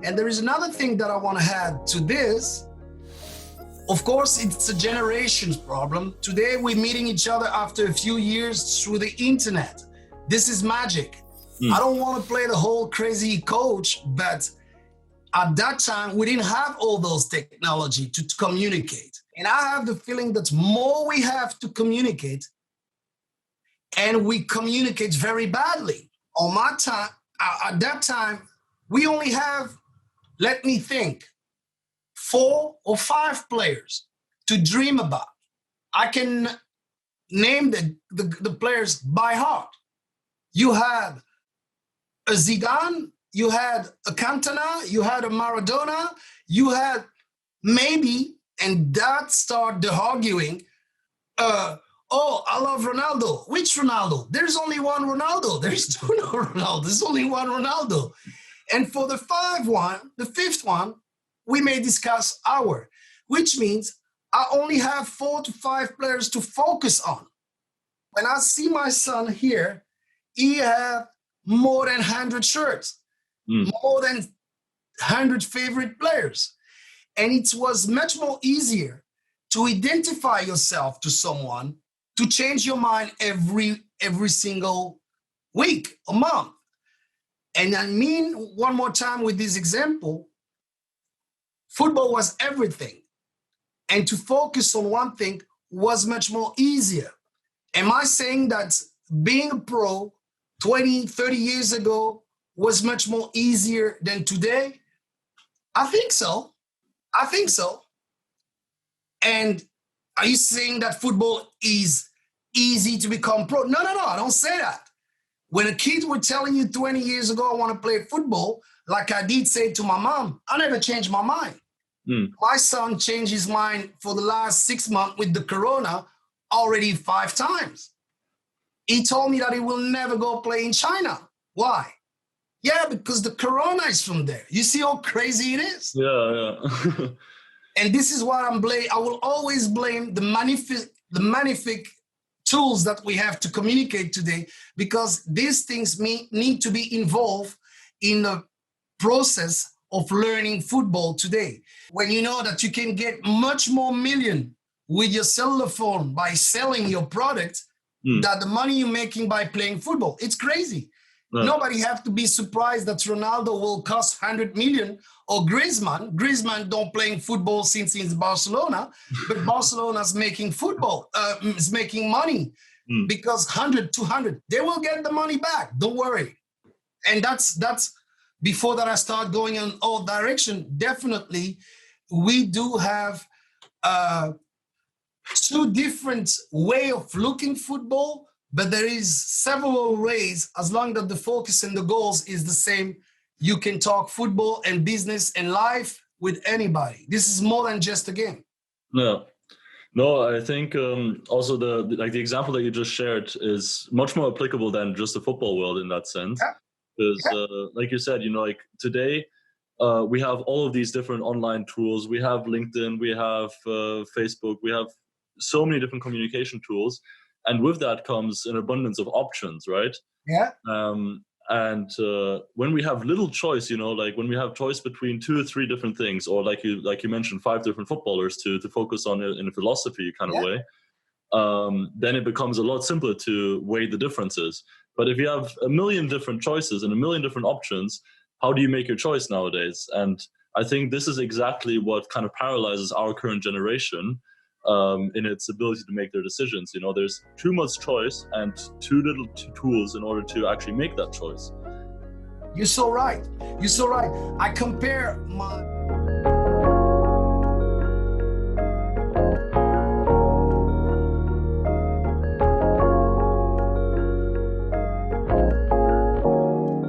And there is another thing that I want to add to this. Of course, it's a generations problem. Today, we're meeting each other after a few years through the internet. This is magic. I don't want to play the whole crazy coach, but at that time, we didn't have all those technology to communicate. And I have the feeling that more we have to communicate, and we communicate very badly. On my time, at that time, we only have, let me think, 4 or 5 players to dream about. I can name the players by heart. You had a Zidane, you had a Cantona, you had a Maradona, you had maybe, and that started the arguing, oh, I love Ronaldo. Which Ronaldo? There's only one Ronaldo. There's no Ronaldo. There's only one Ronaldo. And for the fifth one, we may discuss which means I only have 4 to 5 players to focus on. When I see my son here, he had more than 100 shirts, more than 100 favorite players. And it was much more easier to identify yourself to someone, to change your mind every single week, a month. And I mean, one more time with this example, football was everything. And to focus on one thing was much more easier. Am I saying that being a pro 20, 30 years ago was much more easier than today? I think so. And are you saying that football is easy to become pro? No, I don't say that. When a kid were telling you 20 years ago, I want to play football, like I did say to my mom, I never changed my mind. My son changed his mind for the last 6 months with the corona already 5 times. He told me that he will never go play in China. Why? Yeah, because the corona is from there. You see how crazy it is? Yeah. And this is what I will always blame the magnific tools that we have to communicate today, because these things need to be involved in the process of learning football today. When you know that you can get much more million with your cellular phone by selling your product than the money you're making by playing football. It's crazy. Yeah. Nobody have to be surprised that Ronaldo will cost 100 million or Griezmann. Griezmann don't playing football since he's Barcelona, but Barcelona's making is making money because 100, 200, they will get the money back. Don't worry. And that's before that I start going in all direction. Definitely, we do have 2 different way of looking football, but there is several ways. As long as the focus and the goals is the same, you can talk football and business and life with anybody. This is more than just a game. No, I think also the example that you just shared is much more applicable than just the football world in that sense. Because like you said, like today we have all of these different online tools. We have LinkedIn, we have Facebook, we have so many different communication tools. And with that comes an abundance of options, right? Yeah. And when we have little choice, like when we have choice between 2 or 3 different things, or like you mentioned, 5 different footballers to focus on it in a philosophy kind of way, then it becomes a lot simpler to weigh the differences. But if you have a million different choices and a million different options, how do you make your choice nowadays? And I think this is exactly what kind of paralyzes our current generation in its ability to make their decisions. There's too much choice and too little tools in order to actually make that choice. You're so right. I compare my